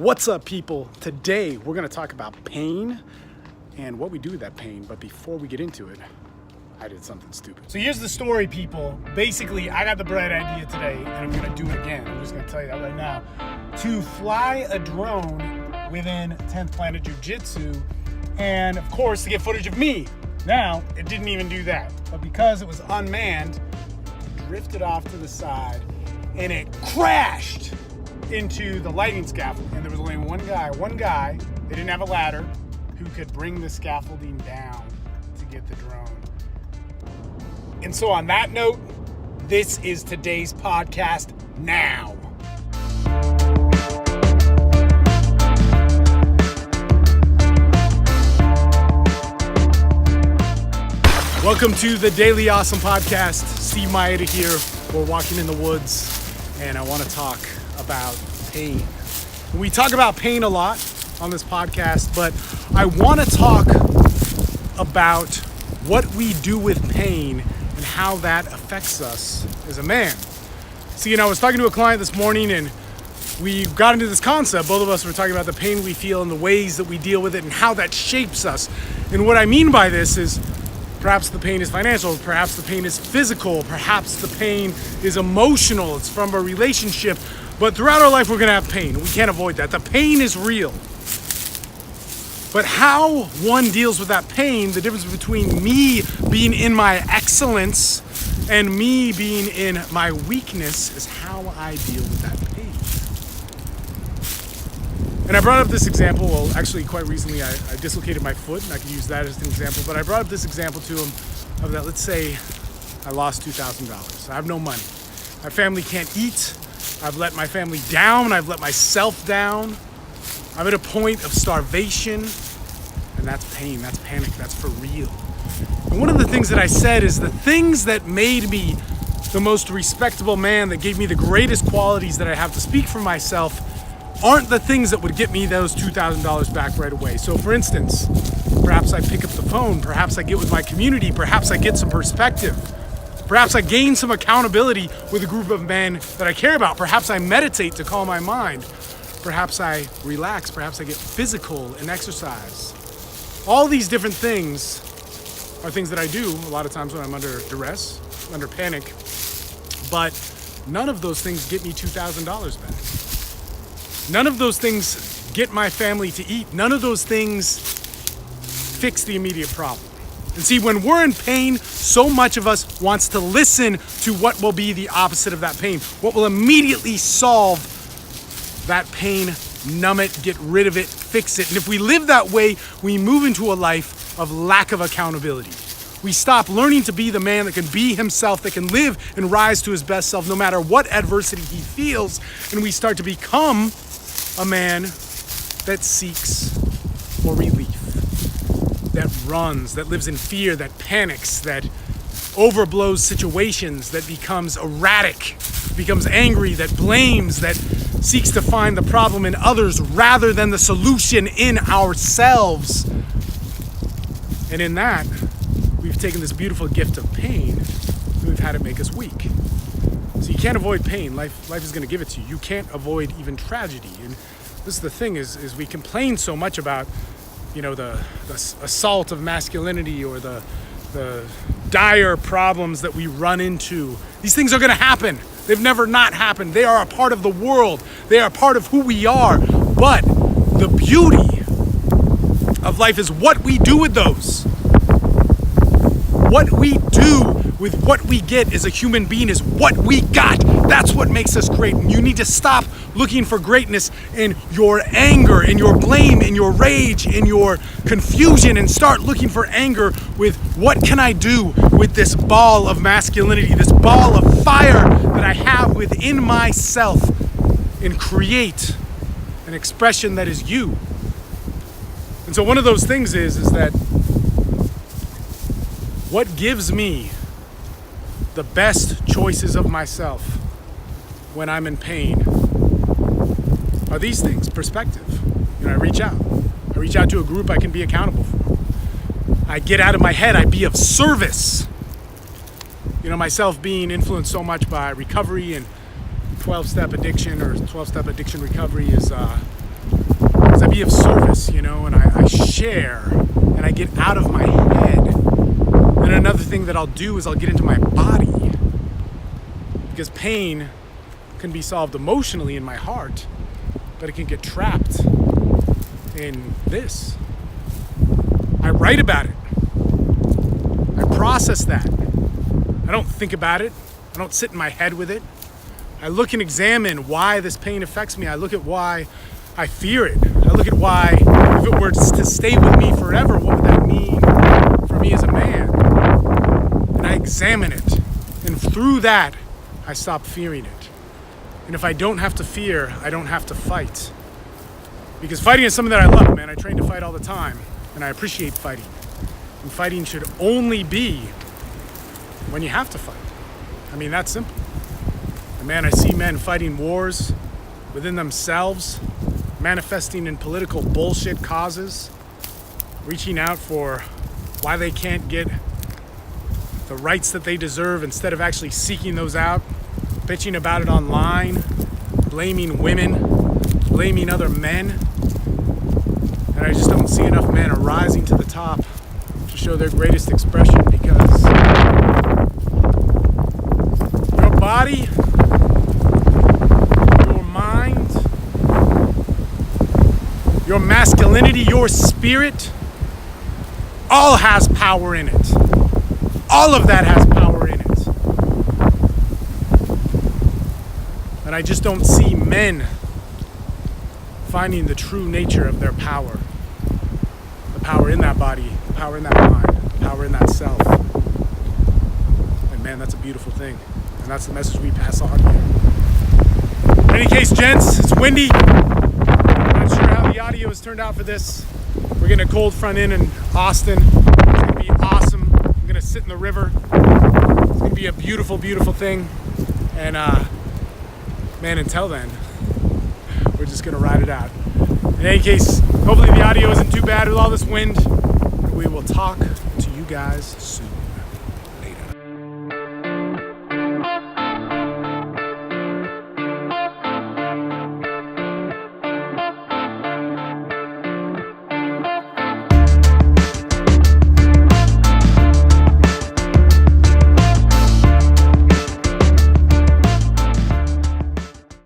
What's up, people? Today we're going to talk about pain and what we do with that pain. But before we get into it, I did something stupid. So here's the story, people. Basically, I got the bright idea today, and I'm going to do it again. I'm just going to tell you that right now. To fly a drone within 10th Planet Jiujitsu, and of course to get footage of me. Now, it didn't even do that. But because it was unmanned, it drifted off to the side, and it crashed into the lighting scaffold. And there was only one guy, they didn't have a ladder, who could bring the scaffolding down to get the drone. And so on that note, this is today's podcast now. Welcome to the Daily Awesome Podcast. Steve Mayeda here. We're walking in the woods, and I want to talk about pain. We talk about pain a lot on this podcast, but I want to talk about what we do with pain and how that affects us as a man. See, I was talking to a client this morning, and we got into this concept. Both of us were talking about the pain we feel and the ways that we deal with it and how that shapes us. And what I mean by this is perhaps the pain is financial, perhaps the pain is physical, perhaps the pain is emotional, it's from a relationship. But throughout our life, we're going to have pain. We can't avoid that. The pain is real. But how one deals with that pain, the difference between me being in my excellence and me being in my weakness, is how I deal with that pain. And I brought up this example, well, actually quite recently I dislocated my foot, and I can use that as an example, but I brought up this example to him of that, let's say I lost $2,000. I have no money. My family can't eat. I've let my family down. I've let myself down. I'm at a point of starvation, and that's pain, that's panic, that's for real. And one of the things that I said is the things that made me the most respectable man, that gave me the greatest qualities that I have to speak for myself, aren't the things that would get me those $2,000 back right away. So for instance, perhaps I pick up the phone, perhaps I get with my community, perhaps I get some perspective. Perhaps I gain some accountability with a group of men that I care about. Perhaps I meditate to calm my mind. Perhaps I relax. Perhaps I get physical and exercise. All these different things are things that I do a lot of times when I'm under duress, under panic. But none of those things get me $2,000 back. None of those things get my family to eat. None of those things fix the immediate problem. And see, when we're in pain, so much of us wants to listen to what will be the opposite of that pain, what will immediately solve that pain, numb it, get rid of it, fix it. And if we live that way, we move into a life of lack of accountability. We stop learning to be the man that can be himself, that can live and rise to his best self no matter what adversity he feels, and we start to become a man that seeks for relief, that runs, that lives in fear, that panics, that overblows situations, that becomes erratic, becomes angry, that blames, that seeks to find the problem in others rather than the solution in ourselves. And in that, we've taken this beautiful gift of pain and we've had it make us weak. So you can't avoid pain. Life is going to give it to you. You can't avoid even tragedy. And this is the thing is we complain so much about the assault of masculinity or the dire problems that we run into. These things are going to happen. They've never not happened. They are a part of the world. They are a part of who we are. But the beauty of life is what we do with those. What we do with what we get as a human being is what we got. That's what makes us great. And you need to stop looking for greatness in your anger, in your blame, in your rage, in your confusion, and start looking for anger with what can I do with this ball of masculinity, this ball of fire that I have within myself, and create an expression that is you. And so one of those things is that what gives me the best choices of myself when I'm in pain are these things: perspective. I reach out to a group I can be accountable for. I get out of my head, I be of service. Myself being influenced so much by recovery and 12-step addiction or 12-step addiction recovery is is I be of service, you know, and I share, and I get out of my head. And another thing that I'll do is I'll get into my body, because pain can be solved emotionally in my heart, but it can get trapped in this. I write about it. I process that. I don't think about it. I don't sit in my head with it. I look and examine why this pain affects me. I look at why I fear it. I look at why, if it were to stay with me forever, what would that mean for me as a man? And I examine it. And through that, I stop fearing it. And if I don't have to fear, I don't have to fight. Because fighting is something that I love, man. I train to fight all the time, and I appreciate fighting. And fighting should only be when you have to fight. I mean, that's simple. And man, I see men fighting wars within themselves, manifesting in political bullshit causes, reaching out for why they can't get the rights that they deserve instead of actually seeking those out, bitching about it online, blaming women, blaming other men. And I just don't see enough men arising to the top to show their greatest expression, because your body, your mind, your masculinity, your spirit, all has power in it. All of that has power in it. And I just don't see men finding the true nature of their power. The power in that body, the power in that mind, the power in that self. And man, that's a beautiful thing. And that's the message we pass on here. In any case, gents, it's windy. I'm not sure how the audio has turned out for this. We're getting a cold front in Austin. It's gonna be awesome. I'm gonna sit in the river. It's gonna be a beautiful, beautiful thing. And man, until then, we're just gonna ride it out. In any case, hopefully the audio isn't too bad with all this wind. We will talk to you guys soon.